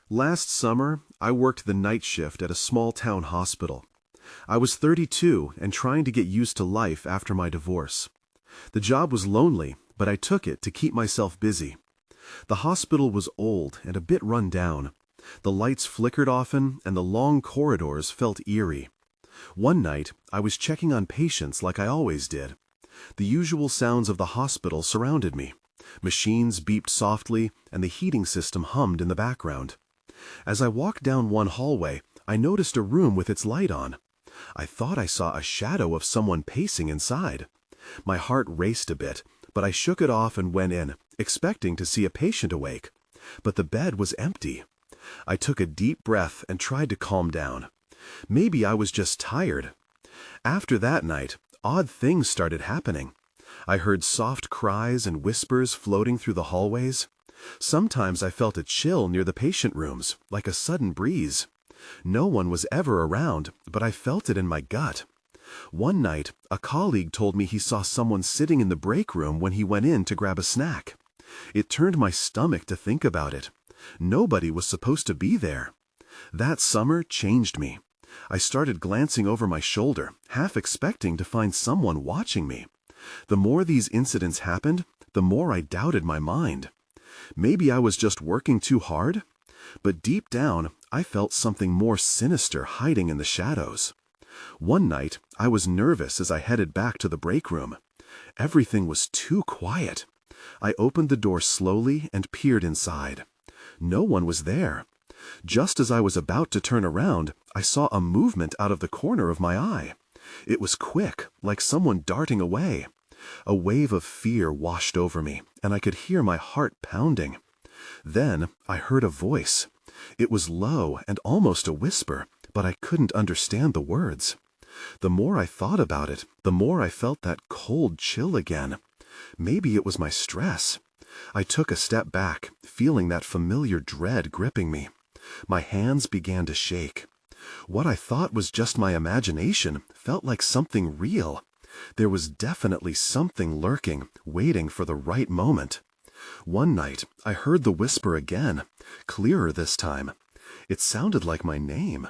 Last summer, I worked the night shift at a small-town hospital. I was 32 and trying to get used to life after my divorce. The job was lonely, but I took it to keep myself busy. The hospital was old and a bit run down. The lights flickered often, and the long corridors felt eerie. One night, I was checking on patients like I always did. The usual sounds of the hospital surrounded me. Machines beeped softly, and the heating system hummed in the background. As I walked down one hallway, I noticed a room with its light on. I thought I saw a shadow of someone pacing inside. My heart raced a bit, but I shook it off and went in, expecting to see a patient awake. But the bed was empty. I took a deep breath and tried to calm down. Maybe I was just tired. After that night, odd things started happening. I heard soft cries and whispers floating through the hallways. Sometimes I felt a chill near the patient rooms, like a sudden breeze. No one was ever around, but I felt it in my gut. One night, a colleague told me he saw someone sitting in the break room when he went in to grab a snack. It turned my stomach to think about it. Nobody was supposed to be there. That summer changed me. I started glancing over my shoulder, half expecting to find someone watching me. The more these incidents happened, the more I doubted my mind. Maybe I was just working too hard? But deep down, I felt something more sinister hiding in the shadows. One night, I was nervous as I headed back to the break room. Everything was too quiet. I opened the door slowly and peered inside. No one was there. Just as I was about to turn around, I saw a movement out of the corner of my eye. It was quick, like someone darting away. A wave of fear washed over me, and I could hear my heart pounding. Then I heard a voice. It was low and almost a whisper, but I couldn't understand the words. The more I thought about it, the more I felt that cold chill again. Maybe it was my stress. I took a step back, feeling that familiar dread gripping me. My hands began to shake. What I thought was just my imagination felt like something real. There was definitely something lurking, waiting for the right moment. One night, I heard the whisper again, clearer this time. It sounded like my name.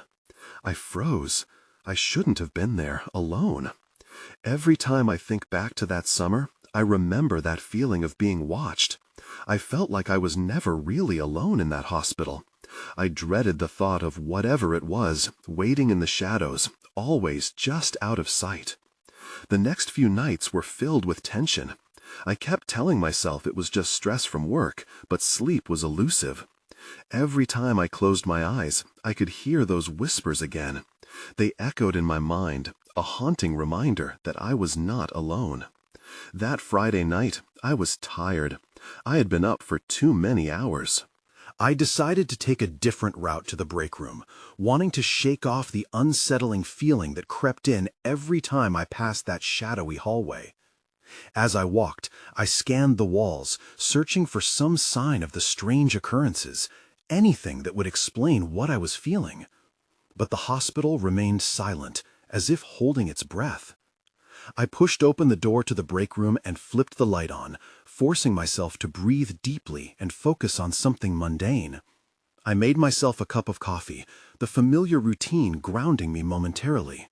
I froze. I shouldn't have been there, alone. Every time I think back to that summer, I remember that feeling of being watched. I felt like I was never really alone in that hospital. I dreaded the thought of whatever it was, waiting in the shadows, always just out of sight. The next few nights were filled with tension. I kept telling myself it was just stress from work, but sleep was elusive. Every time I closed my eyes, I could hear those whispers again. They echoed in my mind, a haunting reminder that I was not alone. That Friday night, I was tired. I had been up for too many hours. I decided to take a different route to the break room, wanting to shake off the unsettling feeling that crept in every time I passed that shadowy hallway. As I walked, I scanned the walls, searching for some sign of the strange occurrences, anything that would explain what I was feeling. But the hospital remained silent, as if holding its breath. I pushed open the door to the break room and flipped the light on, forcing myself to breathe deeply and focus on something mundane. I made myself a cup of coffee, the familiar routine grounding me momentarily.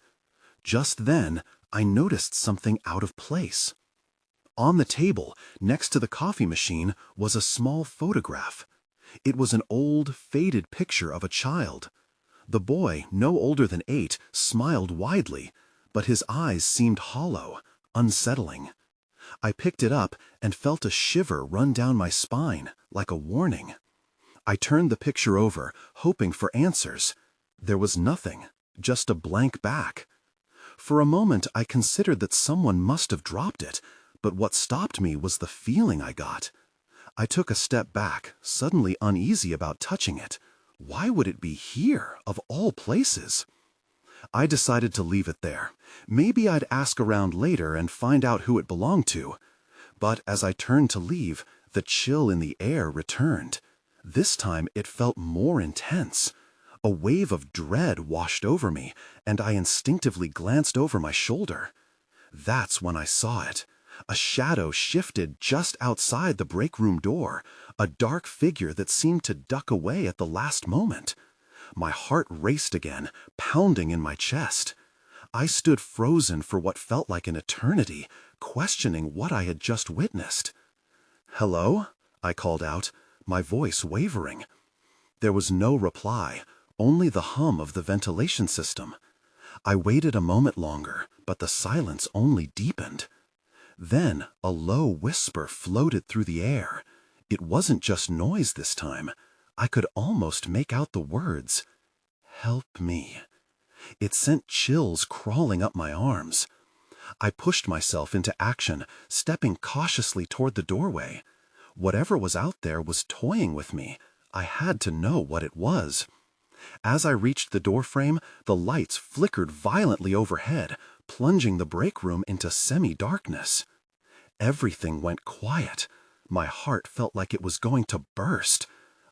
Just then, I noticed something out of place. On the table, next to the coffee machine, was a small photograph. It was an old, faded picture of a child. The boy, no older than 8, smiled widely, but his eyes seemed hollow, unsettling. I picked it up and felt a shiver run down my spine, like a warning. I turned the picture over, hoping for answers. There was nothing, just a blank back. For a moment, I considered that someone must have dropped it, but what stopped me was the feeling I got. I took a step back, suddenly uneasy about touching it. Why would it be here, of all places? I decided to leave it there. Maybe I'd ask around later and find out who it belonged to. But as I turned to leave, the chill in the air returned. This time it felt more intense. A wave of dread washed over me, and I instinctively glanced over my shoulder. That's when I saw it. A shadow shifted just outside the break room door, a dark figure that seemed to duck away at the last moment. My heart raced again, pounding in my chest. I stood frozen for what felt like an eternity, questioning what I had just witnessed. "Hello?" I called out, my voice wavering. There was no reply, only the hum of the ventilation system. I waited a moment longer, but the silence only deepened. Then a low whisper floated through the air. It wasn't just noise this time. I could almost make out the words, "Help me." It sent chills crawling up my arms. I pushed myself into action, stepping cautiously toward the doorway. Whatever was out there was toying with me. I had to know what it was. As I reached the doorframe, the lights flickered violently overhead, plunging the break room into semi-darkness. Everything went quiet. My heart felt like it was going to burst.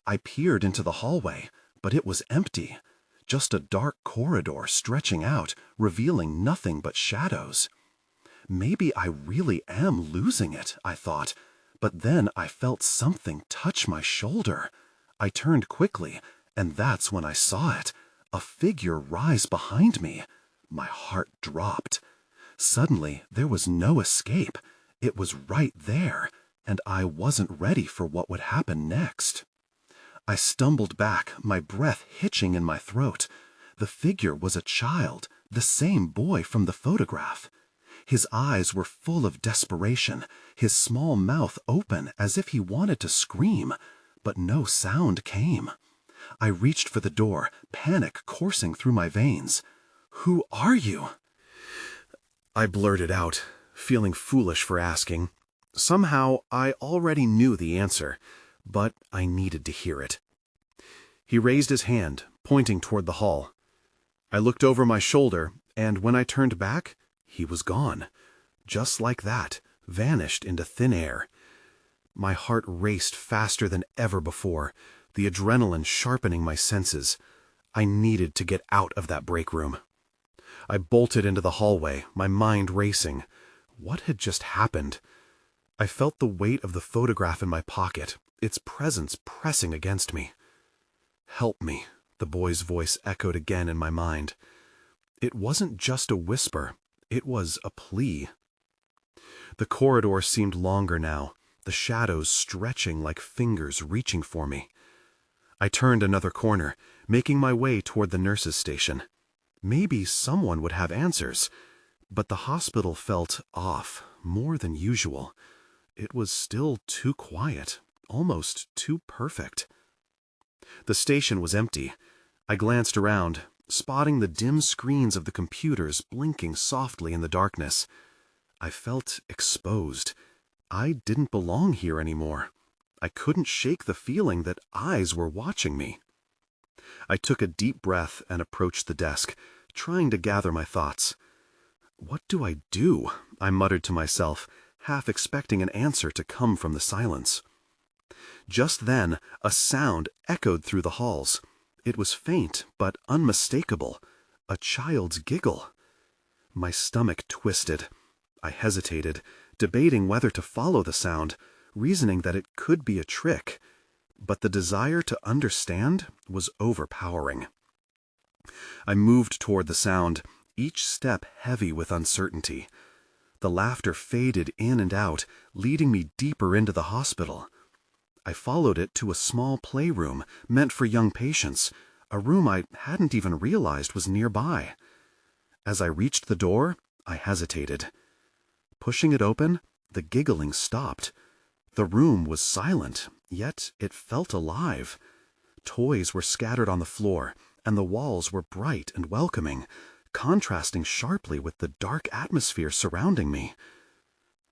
I peered into the hallway, but it was empty. Just a dark corridor stretching out, revealing nothing but shadows. Maybe I really am losing it, I thought, but then I felt something touch my shoulder. I turned quickly, and that's when I saw it, a figure rise behind me. My heart dropped. Suddenly, there was no escape. It was right there, and I wasn't ready for what would happen next. I stumbled back, my breath hitching in my throat. The figure was a child, the same boy from the photograph. His eyes were full of desperation, his small mouth open as if he wanted to scream, but no sound came. I reached for the door, panic coursing through my veins. "Who are you?" I blurted out, feeling foolish for asking. Somehow, I already knew the answer, but I needed to hear it. He raised his hand, pointing toward the hall. I looked over my shoulder, and when I turned back, he was gone. Just like that, vanished into thin air. My heart raced faster than ever before, the adrenaline sharpening my senses. I needed to get out of that break room. I bolted into the hallway, my mind racing. What had just happened? I felt the weight of the photograph in my pocket, its presence pressing against me. "Help me," the boy's voice echoed again in my mind. It wasn't just a whisper, it was a plea. The corridor seemed longer now, the shadows stretching like fingers reaching for me. I turned another corner, making my way toward the nurse's station. Maybe someone would have answers, but the hospital felt off, more than usual. It was still too quiet, almost too perfect. The station was empty. I glanced around, spotting the dim screens of the computers blinking softly in the darkness. I felt exposed. I didn't belong here anymore. I couldn't shake the feeling that eyes were watching me. I took a deep breath and approached the desk, trying to gather my thoughts. "What do I do?" I muttered to myself, half expecting an answer to come from the silence. Just then, a sound echoed through the halls. It was faint, but unmistakable. A child's giggle. My stomach twisted. I hesitated, debating whether to follow the sound, reasoning that it could be a trick. But the desire to understand was overpowering. I moved toward the sound, each step heavy with uncertainty. The laughter faded in and out, leading me deeper into the hospital. I followed it to a small playroom meant for young patients, a room I hadn't even realized was nearby. As I reached the door, I hesitated. Pushing it open, the giggling stopped. The room was silent, yet it felt alive. Toys were scattered on the floor, and the walls were bright and welcoming, contrasting sharply with the dark atmosphere surrounding me.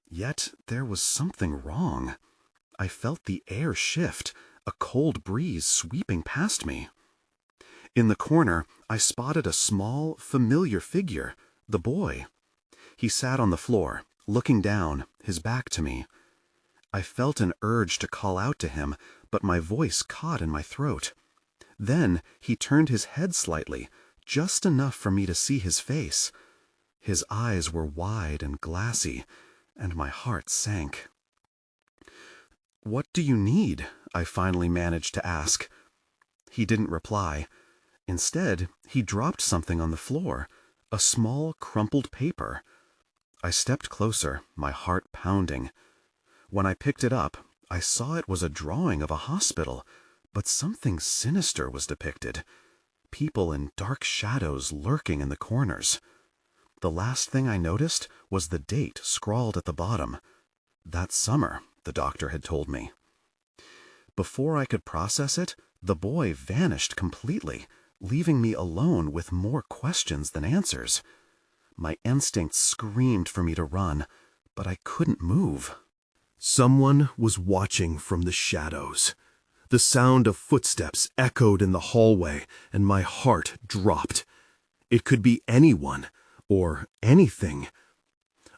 Yet there was something wrong. I felt the air shift, a cold breeze sweeping past me. In the corner, I spotted a small, familiar figure, the boy. He sat on the floor, looking down, his back to me. I felt an urge to call out to him, but my voice caught in my throat. Then he turned his head slightly, just enough for me to see his face. His eyes were wide and glassy, and my heart sank. "What do you need?" I finally managed to ask. He didn't reply. Instead, he dropped something on the floor, a small, crumpled paper. I stepped closer, my heart pounding. When I picked it up, I saw it was a drawing of a hospital, but something sinister was depicted. People in dark shadows lurking in the corners. The last thing I noticed was the date scrawled at the bottom. That summer, the doctor had told me. Before I could process it, the boy vanished completely, leaving me alone with more questions than answers. My instincts screamed for me to run, but I couldn't move. Someone was watching from the shadows. The sound of footsteps echoed in the hallway, and my heart dropped. It could be anyone, or anything.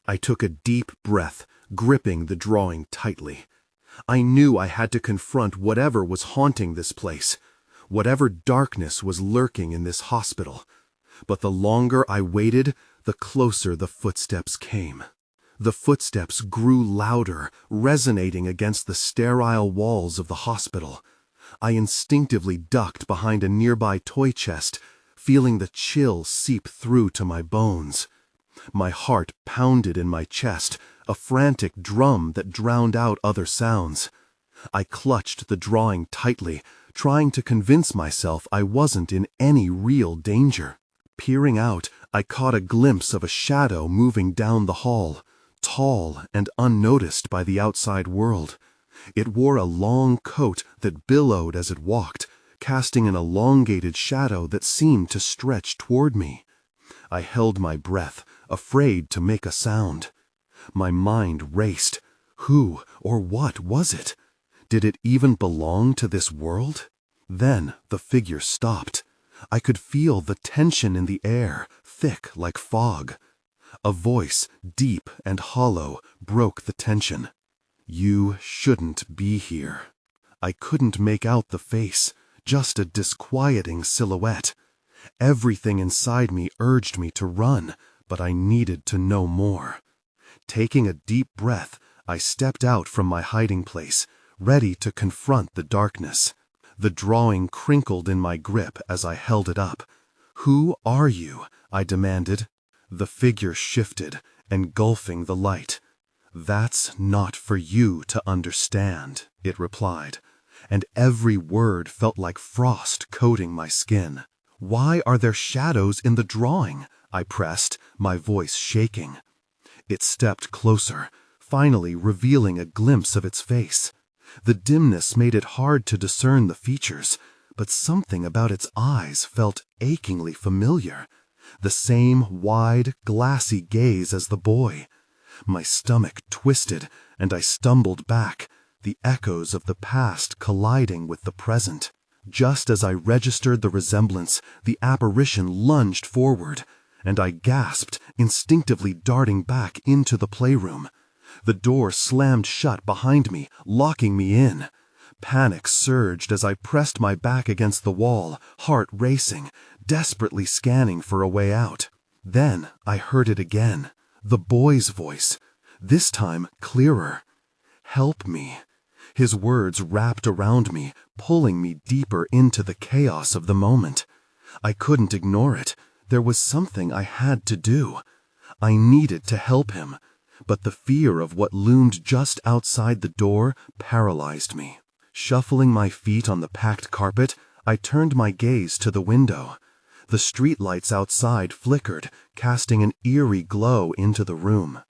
I took a deep breath, gripping the drawing tightly. I knew I had to confront whatever was haunting this place, whatever darkness was lurking in this hospital. But the longer I waited, the closer the footsteps came. The footsteps grew louder, resonating against the sterile walls of the hospital. I instinctively ducked behind a nearby toy chest, feeling the chill seep through to my bones. My heart pounded in my chest, a frantic drum that drowned out other sounds. I clutched the drawing tightly, trying to convince myself I wasn't in any real danger. Peering out, I caught a glimpse of a shadow moving down the hall, tall and unnoticed by the outside world. It wore a long coat that billowed as it walked, casting an elongated shadow that seemed to stretch toward me. I held my breath, afraid to make a sound. My mind raced. Who or what was it? Did it even belong to this world? Then the figure stopped. I could feel the tension in the air, thick like fog. A voice, deep and hollow, broke the tension. "You shouldn't be here." I couldn't make out the face, just a disquieting silhouette. Everything inside me urged me to run, but I needed to know more. Taking a deep breath, I stepped out from my hiding place, ready to confront the darkness. The drawing crinkled in my grip as I held it up. "Who are you?" I demanded. The figure shifted, engulfing the light. "That's not for you to understand," it replied, and every word felt like frost coating my skin. "Why are there shadows in the drawing?" I pressed, my voice shaking. It stepped closer, finally revealing a glimpse of its face. The dimness made it hard to discern the features, but something about its eyes felt achingly familiar. The same wide, glassy gaze as the boy. My stomach twisted, and I stumbled back, the echoes of the past colliding with the present. Just as I registered the resemblance, the apparition lunged forward, and I gasped, instinctively darting back into the playroom. The door slammed shut behind me, locking me in. Panic surged as I pressed my back against the wall, heart racing, desperately scanning for a way out. Then I heard it again, the boy's voice, this time clearer. "Help me." His words wrapped around me, pulling me deeper into the chaos of the moment. I couldn't ignore it. There was something I had to do. I needed to help him, but the fear of what loomed just outside the door paralyzed me. Shuffling my feet on the packed carpet, I turned my gaze to the window. The streetlights outside flickered, casting an eerie glow into the room.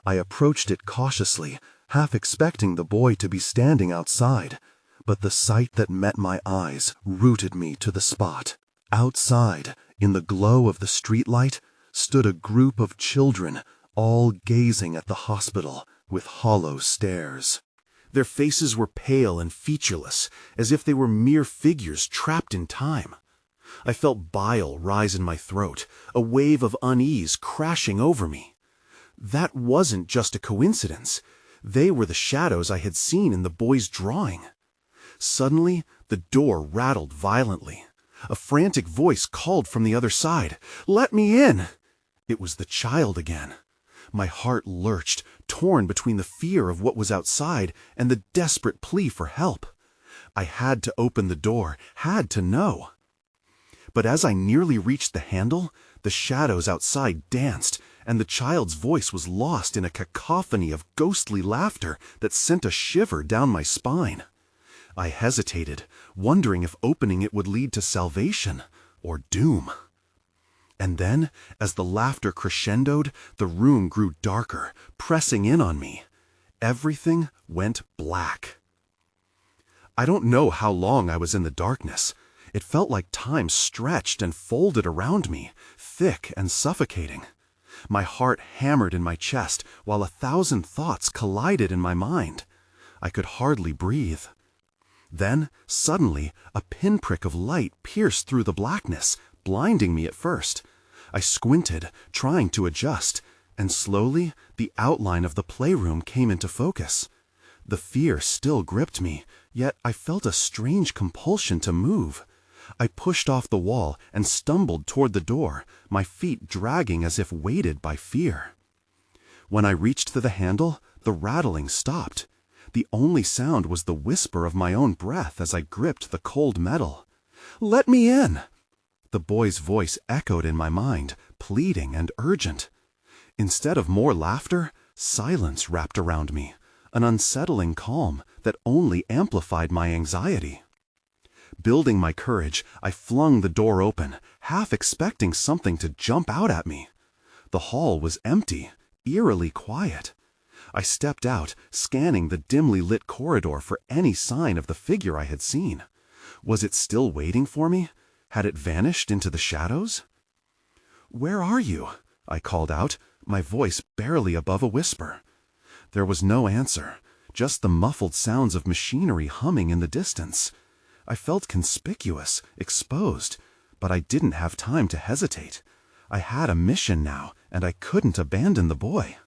I approached it cautiously, half expecting the boy to be standing outside, but the sight that met my eyes rooted me to the spot. Outside, in the glow of the streetlight, stood a group of children, all gazing at the hospital with hollow stares. Their faces were pale and featureless, as if they were mere figures trapped in time. I felt bile rise in my throat, a wave of unease crashing over me. That wasn't just a coincidence. They were the shadows I had seen in the boy's drawing. Suddenly, the door rattled violently. A frantic voice called from the other side, "Let me in!" It was the child again. My heart lurched, torn between the fear of what was outside and the desperate plea for help. I had to open the door, had to know. But as I nearly reached the handle, the shadows outside danced, and the child's voice was lost in a cacophony of ghostly laughter that sent a shiver down my spine. I hesitated, wondering if opening it would lead to salvation or doom. And then, as the laughter crescendoed, the room grew darker, pressing in on me. Everything went black. I don't know how long I was in the darkness. It felt like time stretched and folded around me, thick and suffocating. My heart hammered in my chest while 1,000 thoughts collided in my mind. I could hardly breathe. Then, suddenly, a pinprick of light pierced through the blackness, blinding me at first. I squinted, trying to adjust, and slowly the outline of the playroom came into focus. The fear still gripped me, yet I felt a strange compulsion to move. I pushed off the wall and stumbled toward the door, my feet dragging as if weighted by fear. When I reached for the handle, the rattling stopped. The only sound was the whisper of my own breath as I gripped the cold metal. "Let me in!" The boy's voice echoed in my mind, pleading and urgent. Instead of more laughter, silence wrapped around me, an unsettling calm that only amplified my anxiety. Building my courage, I flung the door open, half expecting something to jump out at me. The hall was empty, eerily quiet. I stepped out, scanning the dimly lit corridor for any sign of the figure I had seen. Was it still waiting for me? Had it vanished into the shadows? "Where are you?" I called out, my voice barely above a whisper. There was no answer, just the muffled sounds of machinery humming in the distance. I felt conspicuous, exposed, but I didn't have time to hesitate. I had a mission now, and I couldn't abandon the boy.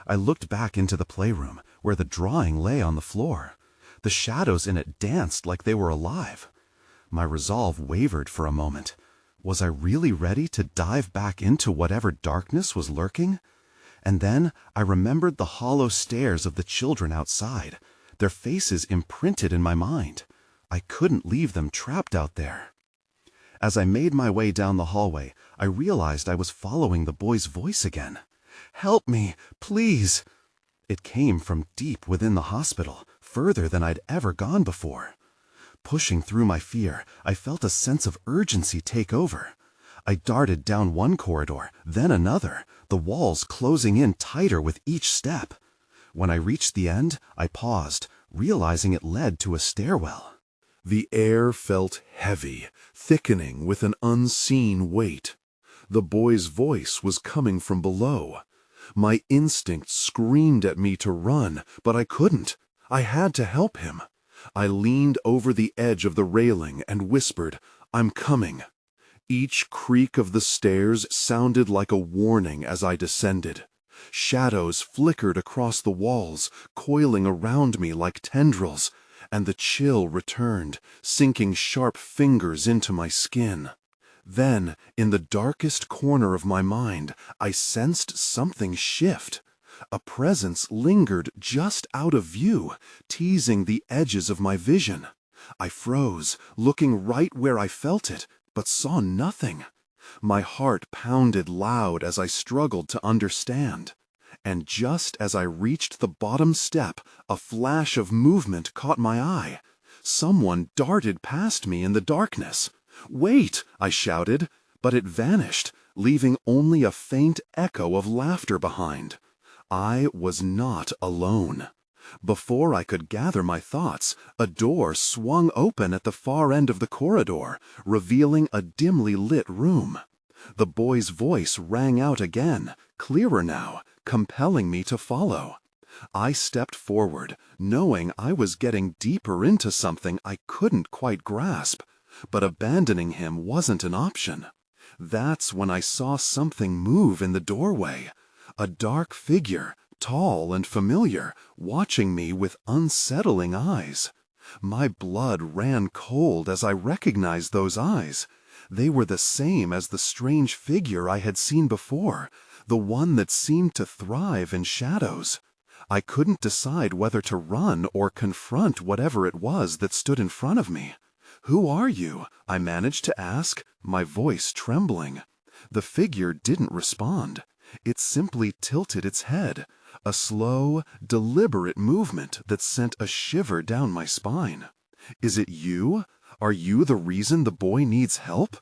I looked back into the playroom, where the drawing lay on the floor. The shadows in it danced like they were alive. My resolve wavered for a moment. Was I really ready to dive back into whatever darkness was lurking? And then I remembered the hollow stares of the children outside, their faces imprinted in my mind. I couldn't leave them trapped out there. As I made my way down the hallway, I realized I was following the boy's voice again. "Help me, please!" It came from deep within the hospital, further than I'd ever gone before. Pushing through my fear, I felt a sense of urgency take over. I darted down one corridor, then another, the walls closing in tighter with each step. When I reached the end, I paused, realizing it led to a stairwell. The air felt heavy, thickening with an unseen weight. The boy's voice was coming from below. My instinct screamed at me to run, but I couldn't. I had to help him. I leaned over the edge of the railing and whispered, "I'm coming." Each creak of the stairs sounded like a warning as I descended. Shadows flickered across the walls, coiling around me like tendrils, and the chill returned, sinking sharp fingers into my skin. Then, in the darkest corner of my mind, I sensed something shift. A presence lingered just out of view, teasing the edges of my vision. I froze, looking right where I felt it, but saw nothing. My heart pounded loud as I struggled to understand. And just as I reached the bottom step, a flash of movement caught my eye. Someone darted past me in the darkness. "Wait!" I shouted, but it vanished, leaving only a faint echo of laughter behind. I was not alone. Before I could gather my thoughts, a door swung open at the far end of the corridor, revealing a dimly lit room. The boy's voice rang out again, clearer now, compelling me to follow. I stepped forward, knowing I was getting deeper into something I couldn't quite grasp, but abandoning him wasn't an option. That's when I saw something move in the doorway. A dark figure, tall and familiar, watching me with unsettling eyes. My blood ran cold as I recognized those eyes. They were the same as the strange figure I had seen before, the one that seemed to thrive in shadows. I couldn't decide whether to run or confront whatever it was that stood in front of me. "Who are you?" I managed to ask, my voice trembling. The figure didn't respond. It simply tilted its head, a slow, deliberate movement that sent a shiver down my spine. "Is it you? Are you the reason the boy needs help?"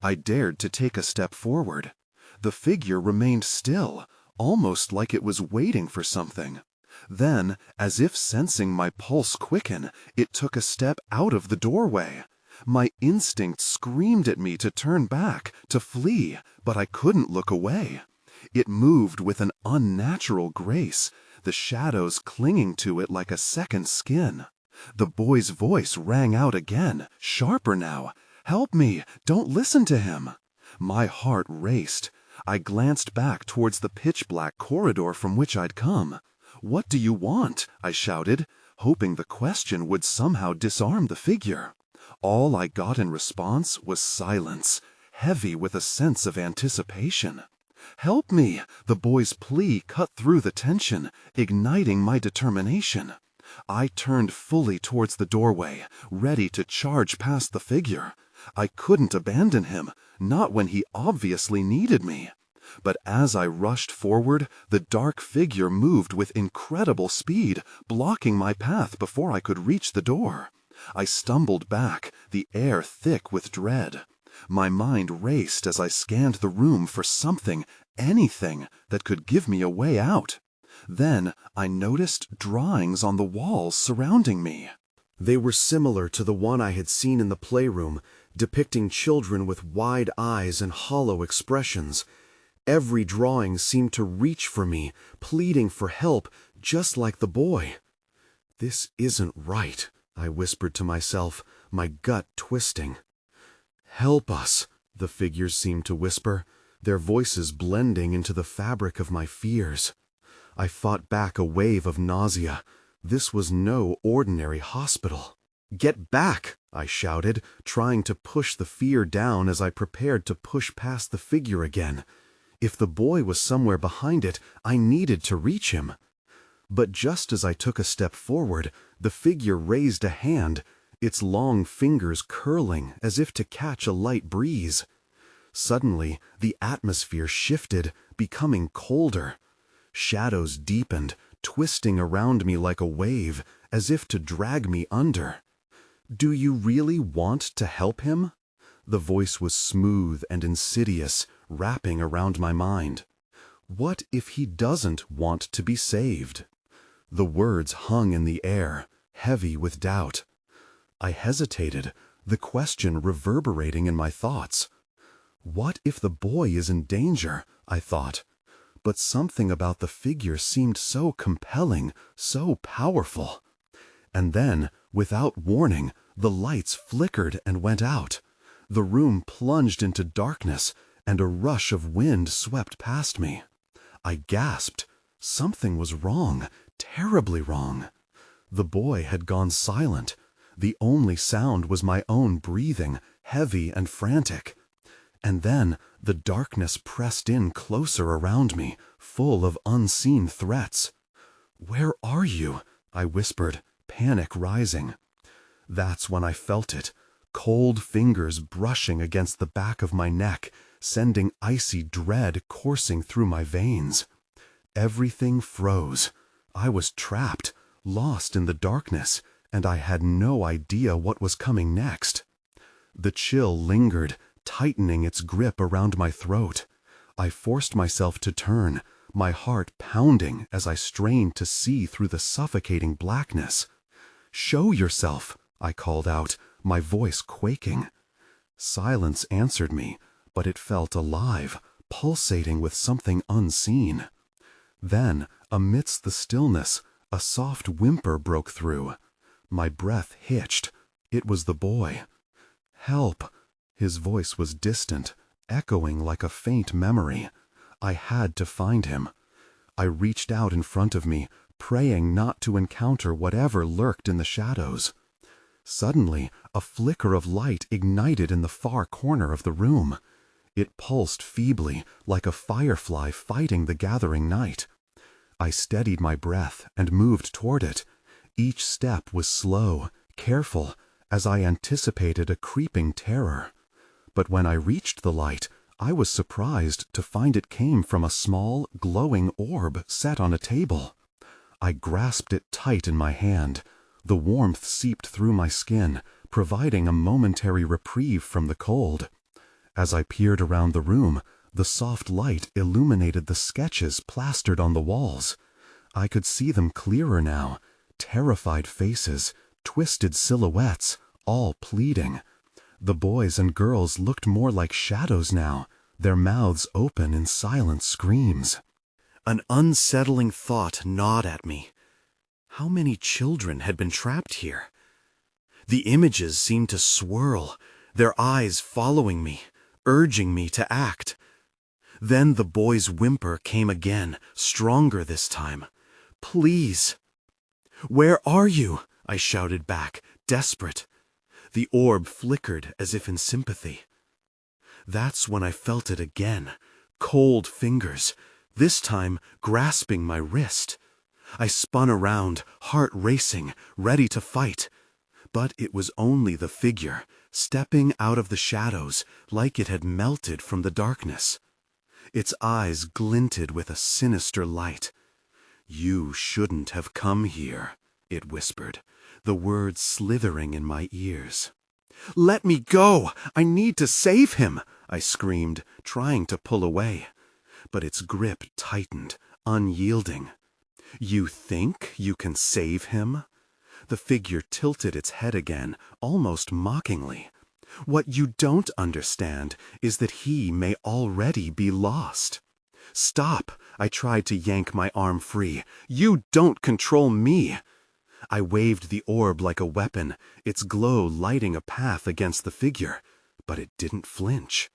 I dared to take a step forward. The figure remained still, almost like it was waiting for something. Then, as if sensing my pulse quicken, it took a step out of the doorway. My instinct screamed at me to turn back, to flee, but I couldn't look away. It moved with an unnatural grace, the shadows clinging to it like a second skin. The boy's voice rang out again, sharper now. "Help me! Don't listen to him!" My heart raced. I glanced back towards the pitch-black corridor from which I'd come. "What do you want?" I shouted, hoping the question would somehow disarm the figure. All I got in response was silence, heavy with a sense of anticipation. "Help me!" The boy's plea cut through the tension, igniting my determination. I turned fully towards the doorway, ready to charge past the figure. I couldn't abandon him, not when he obviously needed me. But as I rushed forward, the dark figure moved with incredible speed, blocking my path before I could reach the door. I stumbled back, the air thick with dread. My mind raced as I scanned the room for something, anything, that could give me a way out. Then I noticed drawings on the walls surrounding me. They were similar to the one I had seen in the playroom, depicting children with wide eyes and hollow expressions. Every drawing seemed to reach for me, pleading for help, just like the boy. "This isn't right," I whispered to myself, my gut twisting. "Help us," the figures seemed to whisper, their voices blending into the fabric of my fears. I fought back a wave of nausea. This was no ordinary hospital. "Get back!" I shouted, trying to push the fear down as I prepared to push past the figure again. If the boy was somewhere behind it, I needed to reach him. But just as I took a step forward, the figure raised a hand, its long fingers curling as if to catch a light breeze. Suddenly, the atmosphere shifted, becoming colder. Shadows deepened, twisting around me like a wave, as if to drag me under. "Do you really want to help him?" The voice was smooth and insidious, wrapping around my mind. "What if he doesn't want to be saved?" The words hung in the air, heavy with doubt. I hesitated, the question reverberating in my thoughts. What if the boy is in danger, I thought. But something about the figure seemed so compelling, so powerful. And then, without warning, the lights flickered and went out. The room plunged into darkness, and a rush of wind swept past me. I gasped. Something was wrong, terribly wrong. The boy had gone silent. The only sound was my own breathing, heavy and frantic. And then the darkness pressed in closer around me, full of unseen threats. "Where are you?" I whispered, panic rising. That's when I felt it, cold fingers brushing against the back of my neck, sending icy dread coursing through my veins. Everything froze. I was trapped, lost in the darkness, and I had no idea what was coming next. The chill lingered, tightening its grip around my throat. I forced myself to turn, my heart pounding as I strained to see through the suffocating blackness. "Show yourself," I called out, my voice quaking. Silence answered me, but it felt alive, pulsating with something unseen. Then, amidst the stillness, a soft whimper broke through. My breath hitched. It was the boy. "Help!" His voice was distant, echoing like a faint memory. I had to find him. I reached out in front of me, praying not to encounter whatever lurked in the shadows. Suddenly, a flicker of light ignited in the far corner of the room. It pulsed feebly, like a firefly fighting the gathering night. I steadied my breath and moved toward it. Each step was slow, careful, as I anticipated a creeping terror. But when I reached the light, I was surprised to find it came from a small, glowing orb set on a table. I grasped it tight in my hand. The warmth seeped through my skin, providing a momentary reprieve from the cold. As I peered around the room, the soft light illuminated the sketches plastered on the walls. I could see them clearer now, terrified faces, twisted silhouettes, all pleading. The boys and girls looked more like shadows now, their mouths open in silent screams. An unsettling thought gnawed at me. How many children had been trapped here? The images seemed to swirl, their eyes following me, urging me to act. Then the boy's whimper came again, stronger this time. "Please!" "Where are you?" I shouted back, desperate. The orb flickered as if in sympathy. That's when I felt it again, cold fingers, this time grasping my wrist. I spun around, heart racing, ready to fight. But it was only the figure, stepping out of the shadows like it had melted from the darkness. Its eyes glinted with a sinister light. "You shouldn't have come here," it whispered, the words slithering in my ears. "Let me go! I need to save him!" I screamed, trying to pull away. But its grip tightened, unyielding. "You think you can save him?" The figure tilted its head again, almost mockingly. "What you don't understand is that he may already be lost." "Stop!" I tried to yank my arm free. "You don't control me!" I waved the orb like a weapon, its glow lighting a path against the figure, but it didn't flinch.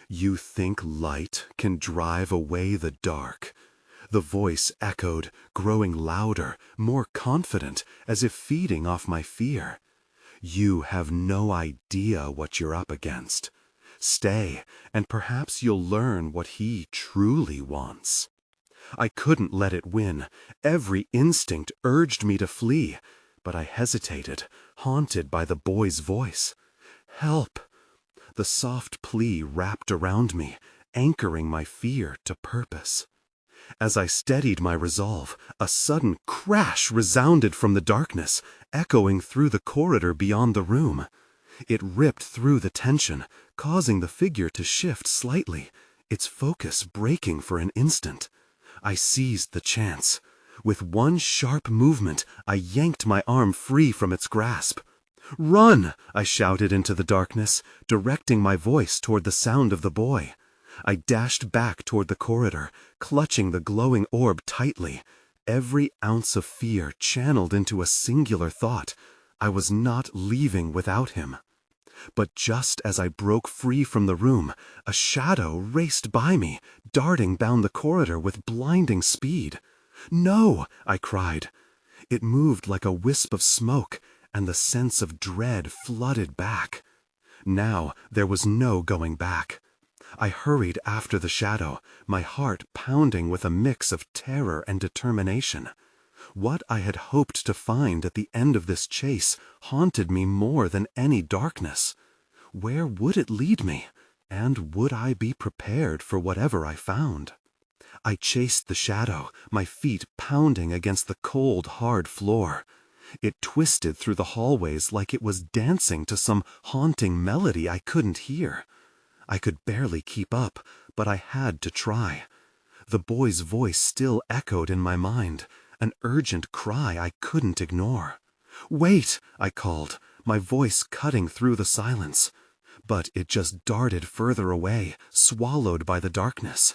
"You think light can drive away the dark?" The voice echoed, growing louder, more confident, as if feeding off my fear. "You have no idea what you're up against. Stay, and perhaps you'll learn what he truly wants." I couldn't let it win. Every instinct urged me to flee, but I hesitated, haunted by the boy's voice. "Help!" The soft plea wrapped around me, anchoring my fear to purpose. As I steadied my resolve, a sudden crash resounded from the darkness, echoing through the corridor beyond the room. It ripped through the tension, causing the figure to shift slightly, its focus breaking for an instant. I seized the chance. With one sharp movement, I yanked my arm free from its grasp. "Run!" I shouted into the darkness, directing my voice toward the sound of the boy. I dashed back toward the corridor, clutching the glowing orb tightly, every ounce of fear channeled into a singular thought: I was not leaving without him. But just as I broke free from the room, a shadow raced by me, darting down the corridor with blinding speed. "No!" I cried. It moved like a wisp of smoke, and the sense of dread flooded back. Now there was no going back. I hurried after the shadow, my heart pounding with a mix of terror and determination. What I had hoped to find at the end of this chase haunted me more than any darkness. Where would it lead me? And would I be prepared for whatever I found? I chased the shadow, my feet pounding against the cold, hard floor. It twisted through the hallways like it was dancing to some haunting melody I couldn't hear. I could barely keep up, but I had to try. The boy's voice still echoed in my mind, an urgent cry I couldn't ignore. "Wait!" I called, my voice cutting through the silence. But it just darted further away, swallowed by the darkness.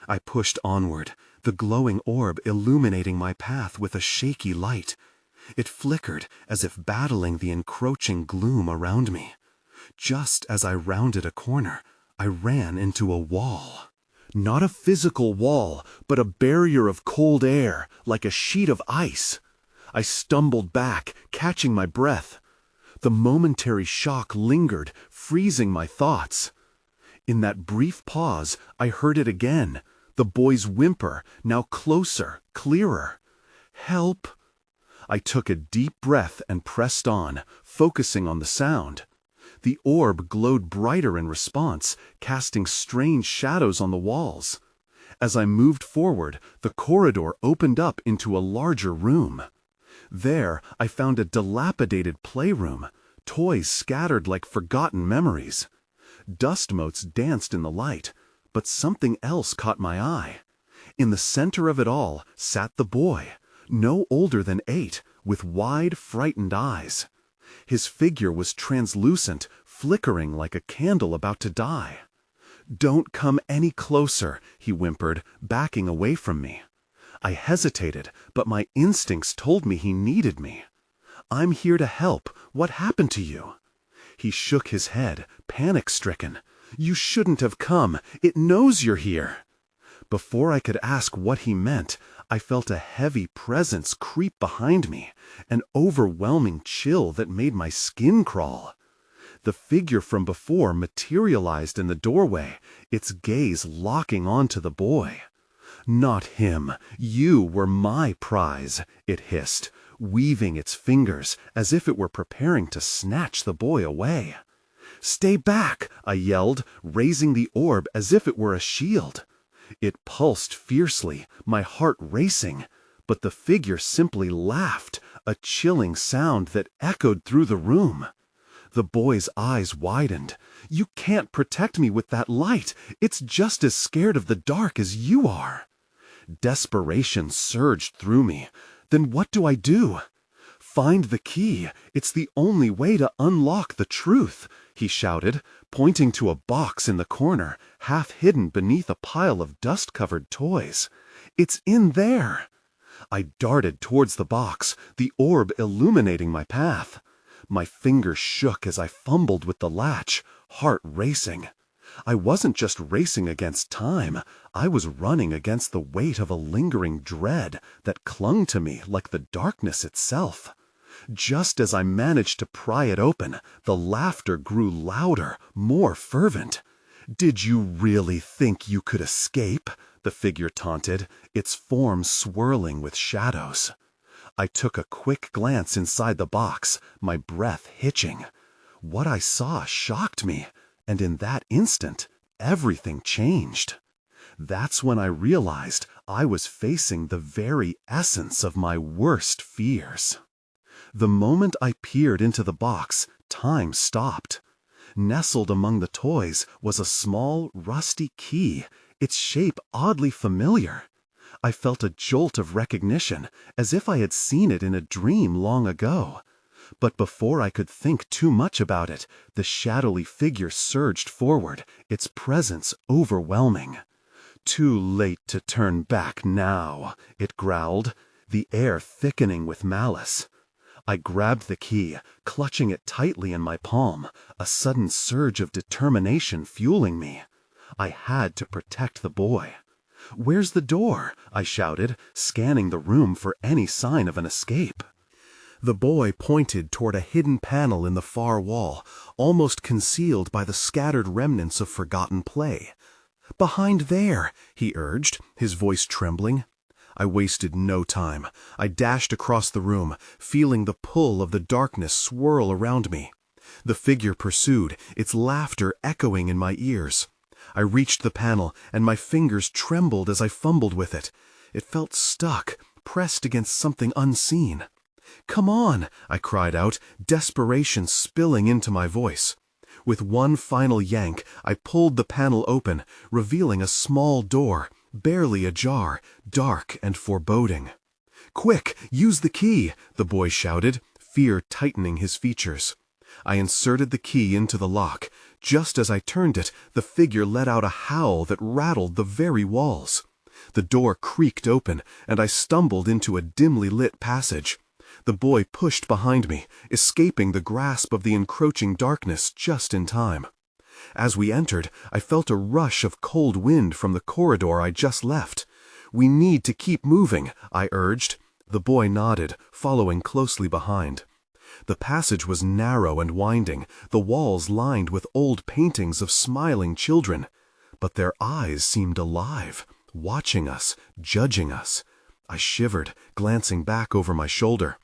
I pushed onward, the glowing orb illuminating my path with a shaky light. It flickered as if battling the encroaching gloom around me. Just as I rounded a corner, I ran into a wall. Not a physical wall, but a barrier of cold air, like a sheet of ice. I stumbled back, catching my breath. The momentary shock lingered, freezing my thoughts. In that brief pause, I heard it again, the boy's whimper, now closer, clearer. "Help!" I took a deep breath and pressed on, focusing on the sound. The orb glowed brighter in response, casting strange shadows on the walls. As I moved forward, the corridor opened up into a larger room. There, I found a dilapidated playroom, toys scattered like forgotten memories. Dust motes danced in the light, but something else caught my eye. In the center of it all sat the boy, no older than 8, with wide, frightened eyes. His figure was translucent, flickering like a candle about to die. "Don't come any closer," he whimpered, backing away from me. I hesitated, but my instincts told me he needed me. "I'm here to help. What happened to you?" He shook his head, panic-stricken. "You shouldn't have come. It knows you're here." Before I could ask what he meant, I felt a heavy presence creep behind me, an overwhelming chill that made my skin crawl. The figure from before materialized in the doorway, its gaze locking onto the boy. "Not him. You were my prize," it hissed, weaving its fingers as if it were preparing to snatch the boy away. "Stay back!" I yelled, raising the orb as if it were a shield. It pulsed fiercely, my heart racing, but the figure simply laughed, a chilling sound that echoed through the room. The boy's eyes widened. "You can't protect me with that light. It's just as scared of the dark as you are." Desperation surged through me. Then what do I do? "Find the key. It's the only way to unlock the truth," he shouted, pointing to a box in the corner, half hidden beneath a pile of dust-covered toys. "It's in there." I darted towards the box, the orb illuminating my path. My fingers shook as I fumbled with the latch, heart racing. I wasn't just racing against time, I was running against the weight of a lingering dread that clung to me like the darkness itself. Just as I managed to pry it open, the laughter grew louder, more fervent. "Did you really think you could escape?" the figure taunted, its form swirling with shadows. I took a quick glance inside the box, my breath hitching. What I saw shocked me, and in that instant, everything changed. That's when I realized I was facing the very essence of my worst fears. The moment I peered into the box, time stopped. Nestled among the toys was a small, rusty key, its shape oddly familiar. I felt a jolt of recognition, as if I had seen it in a dream long ago. But before I could think too much about it, the shadowy figure surged forward, its presence overwhelming. "Too late to turn back now," it growled, the air thickening with malice. I grabbed the key, clutching it tightly in my palm, a sudden surge of determination fueling me. I had to protect the boy. "Where's the door?" I shouted, scanning the room for any sign of an escape. The boy pointed toward a hidden panel in the far wall, almost concealed by the scattered remnants of forgotten play. "Behind there," he urged, his voice trembling. I wasted no time. I dashed across the room, feeling the pull of the darkness swirl around me. The figure pursued, its laughter echoing in my ears. I reached the panel, and my fingers trembled as I fumbled with it. It felt stuck, pressed against something unseen. "Come on," I cried out, desperation spilling into my voice. With one final yank, I pulled the panel open, revealing a small door, barely ajar, dark and foreboding. "Quick, use the key," the boy shouted, fear tightening his features. I inserted the key into the lock. Just as I turned it, the figure let out a howl that rattled the very walls. The door creaked open, and I stumbled into a dimly lit passage. The boy pushed behind me, escaping the grasp of the encroaching darkness just in time. As we entered, I felt a rush of cold wind from the corridor I just left. "We need to keep moving," I urged. The boy nodded, following closely behind. The passage was narrow and winding, the walls lined with old paintings of smiling children. But their eyes seemed alive, watching us, judging us. I shivered, glancing back over my shoulder.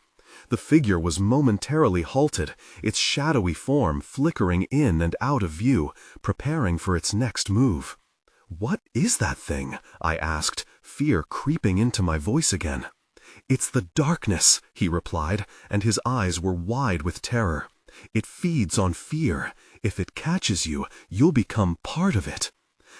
The figure was momentarily halted, its shadowy form flickering in and out of view, preparing for its next move. "What is that thing?" I asked, fear creeping into my voice again. "It's the darkness," he replied, and his eyes were wide with terror. "It feeds on fear. If it catches you, you'll become part of it."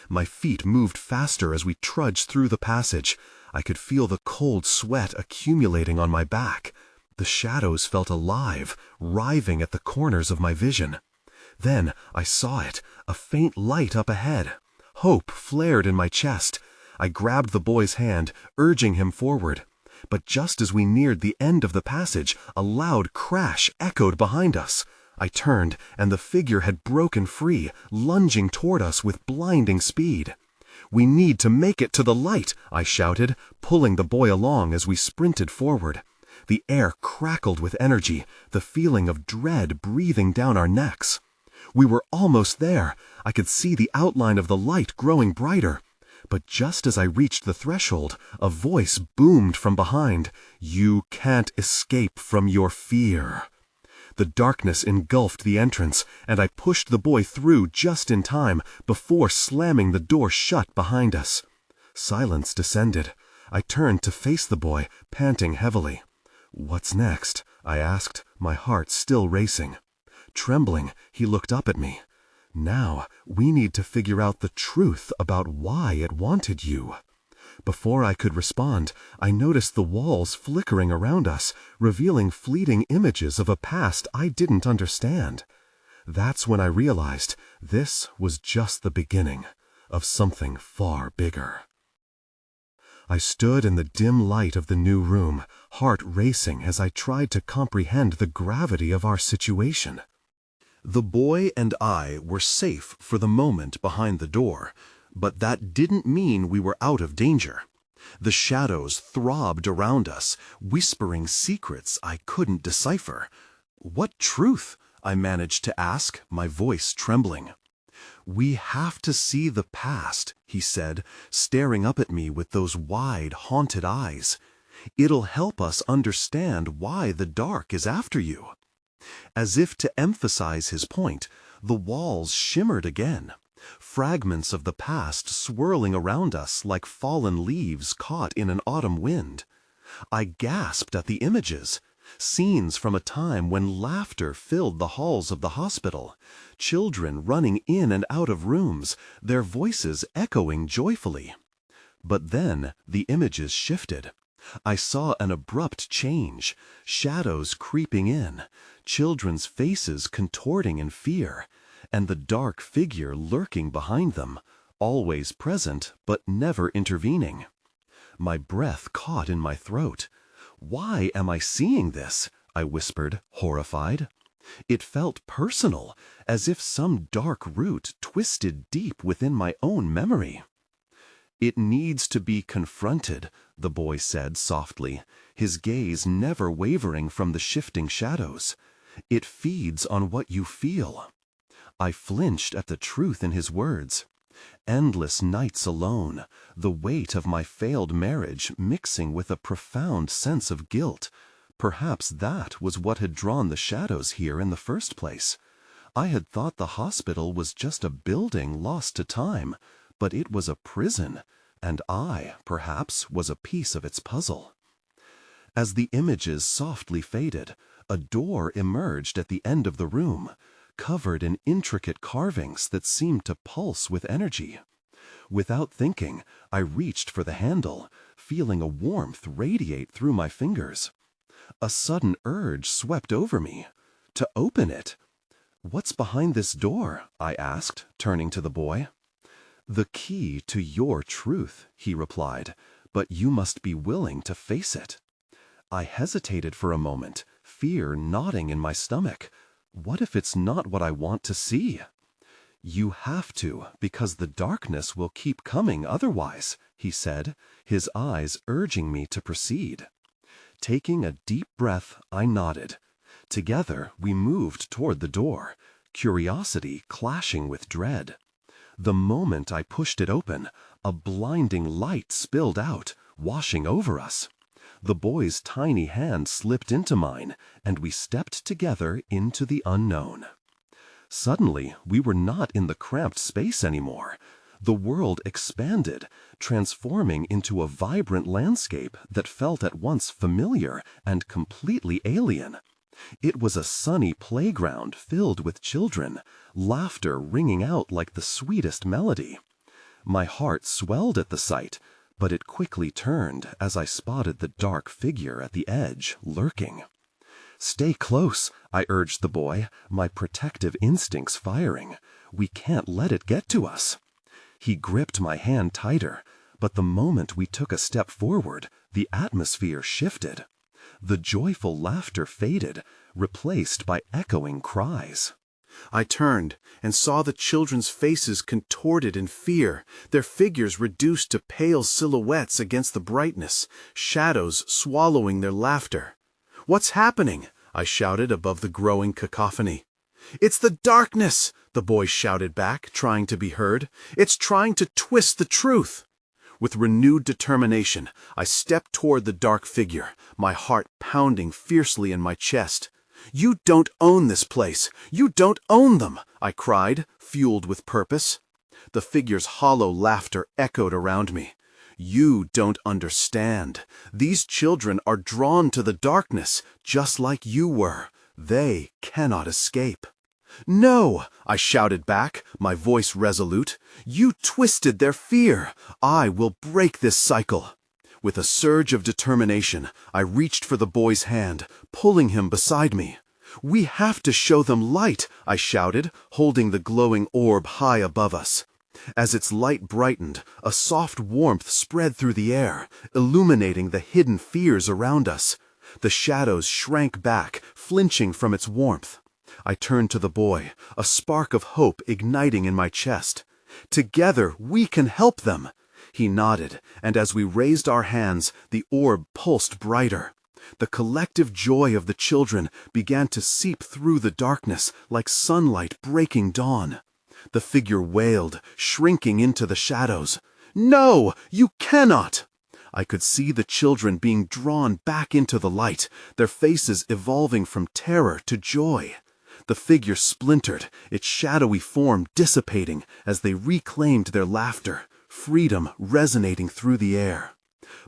My feet moved faster as we trudged through the passage. I could feel the cold sweat accumulating on my back. The shadows felt alive, writhing at the corners of my vision. Then I saw it, a faint light up ahead. Hope flared in my chest. I grabbed the boy's hand, urging him forward. But just as we neared the end of the passage, a loud crash echoed behind us. I turned, and the figure had broken free, lunging toward us with blinding speed. "We need to make it to the light," I shouted, pulling the boy along as we sprinted forward. The air crackled with energy, the feeling of dread breathing down our necks. We were almost there. I could see the outline of the light growing brighter. But just as I reached the threshold, a voice boomed from behind. "You can't escape from your fear." The darkness engulfed the entrance, and I pushed the boy through just in time before slamming the door shut behind us. Silence descended. I turned to face the boy, panting heavily. "What's next?" I asked, my heart still racing. Trembling, he looked up at me. "Now, we need to figure out the truth about why it wanted you." Before I could respond, I noticed the walls flickering around us, revealing fleeting images of a past I didn't understand. That's when I realized this was just the beginning of something far bigger. I stood in the dim light of the new room, heart racing as I tried to comprehend the gravity of our situation. The boy and I were safe for the moment behind the door, but that didn't mean we were out of danger. The shadows throbbed around us, whispering secrets I couldn't decipher. "What truth?" I managed to ask, my voice trembling. "We have to see the past," he said, staring up at me with those wide, haunted eyes. "It'll help us understand why the dark is after you." As if to emphasize his point, the walls shimmered again, fragments of the past swirling around us like fallen leaves caught in an autumn wind. I gasped at the images. Scenes from a time when laughter filled the halls of the hospital, children running in and out of rooms, their voices echoing joyfully. But then the images shifted. I saw an abrupt change, shadows creeping in, children's faces contorting in fear, and the dark figure lurking behind them, always present but never intervening. My breath caught in my throat. "Why am I seeing this?" I whispered, horrified. It felt personal, as if some dark root twisted deep within my own memory. "It needs to be confronted," the boy said softly, his gaze never wavering from the shifting shadows. "It feeds on what you feel." I flinched at the truth in his words. Endless nights alone, the weight of my failed marriage mixing with a profound sense of guilt. Perhaps that was what had drawn the shadows here in the first place. I had thought the hospital was just a building lost to time, but it was a prison, and I, perhaps, was a piece of its puzzle. As the images softly faded, a door emerged at the end of the room, covered in intricate carvings that seemed to pulse with energy. Without thinking, I reached for the handle, feeling a warmth radiate through my fingers. A sudden urge swept over me. To open it. "What's behind this door?" I asked, turning to the boy. "The key to your truth," he replied, "but you must be willing to face it." I hesitated for a moment, fear knotting in my stomach. What if it's not what I want to see? "You have to, because the darkness will keep coming otherwise," he said, his eyes urging me to proceed. Taking a deep breath, I nodded. Together, we moved toward the door, curiosity clashing with dread. The moment I pushed it open, a blinding light spilled out, washing over us. The boy's tiny hand slipped into mine, and we stepped together into the unknown. Suddenly, we were not in the cramped space anymore. The world expanded, transforming into a vibrant landscape that felt at once familiar and completely alien. It was a sunny playground filled with children, laughter ringing out like the sweetest melody. My heart swelled at the sight, but it quickly turned as I spotted the dark figure at the edge, lurking. "Stay close," I urged the boy, my protective instincts firing. "We can't let it get to us." He gripped my hand tighter, but the moment we took a step forward, the atmosphere shifted. The joyful laughter faded, replaced by echoing cries. I turned and saw the children's faces contorted in fear, their figures reduced to pale silhouettes against the brightness, shadows swallowing their laughter. "What's happening?" I shouted above the growing cacophony. "It's the darkness!" the boys shouted back, trying to be heard. "It's trying to twist the truth!" With renewed determination, I stepped toward the dark figure, my heart pounding fiercely in my chest. "You don't own this place! You don't own them!" I cried, fueled with purpose. The figure's hollow laughter echoed around me. "You don't understand. These children are drawn to the darkness, just like you were. They cannot escape." "No!" I shouted back, my voice resolute. "You twisted their fear. I will break this cycle." With a surge of determination, I reached for the boy's hand, pulling him beside me. "We have to show them light," I shouted, holding the glowing orb high above us. As its light brightened, a soft warmth spread through the air, illuminating the hidden fears around us. The shadows shrank back, flinching from its warmth. I turned to the boy, a spark of hope igniting in my chest. "Together we can help them." He nodded, and as we raised our hands, the orb pulsed brighter. The collective joy of the children began to seep through the darkness like sunlight breaking dawn. The figure wailed, shrinking into the shadows. "No, you cannot!" I could see the children being drawn back into the light, their faces evolving from terror to joy. The figure splintered, its shadowy form dissipating as they reclaimed their laughter, freedom resonating through the air.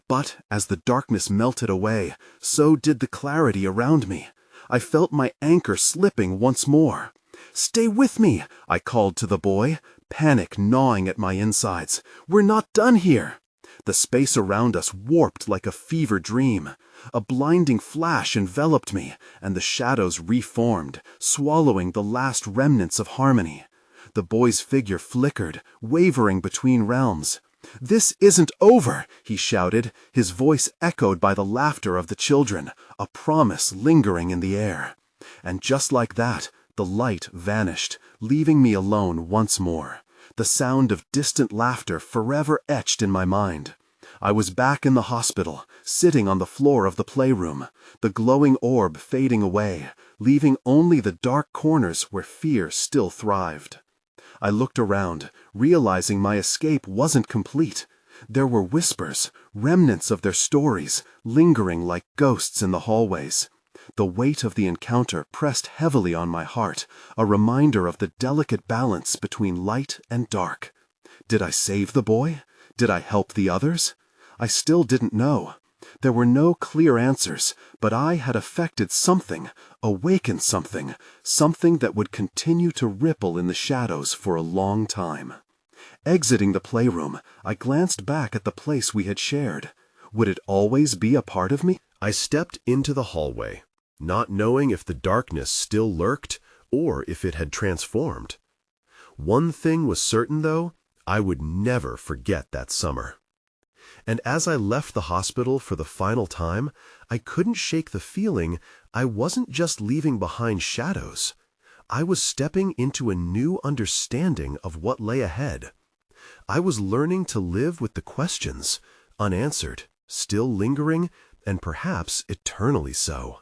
But as the darkness melted away, so did the clarity around me. I felt my anchor slipping once more. "Stay with me," I called to the boy, panic gnawing at my insides. "We're not done here." The space around us warped like a fever dream. A blinding flash enveloped me, and the shadows reformed, swallowing the last remnants of harmony. The boy's figure flickered, wavering between realms. "This isn't over," he shouted, his voice echoed by the laughter of the children, a promise lingering in the air. And just like that, the light vanished, leaving me alone once more. The sound of distant laughter forever etched in my mind. I was back in the hospital, sitting on the floor of the playroom, the glowing orb fading away, leaving only the dark corners where fear still thrived. I looked around, realizing my escape wasn't complete. There were whispers, remnants of their stories, lingering like ghosts in the hallways. The weight of the encounter pressed heavily on my heart, a reminder of the delicate balance between light and dark. Did I save the boy? Did I help the others? I still didn't know. There were no clear answers, but I had affected something, awakened something, something that would continue to ripple in the shadows for a long time. Exiting the playroom, I glanced back at the place we had shared. Would it always be a part of me? I stepped into the hallway, not knowing if the darkness still lurked or if it had transformed. One thing was certain, though, I would never forget that summer. And as I left the hospital for the final time, I couldn't shake the feeling I wasn't just leaving behind shadows. I was stepping into a new understanding of what lay ahead. I was learning to live with the questions, unanswered, still lingering, and perhaps eternally so.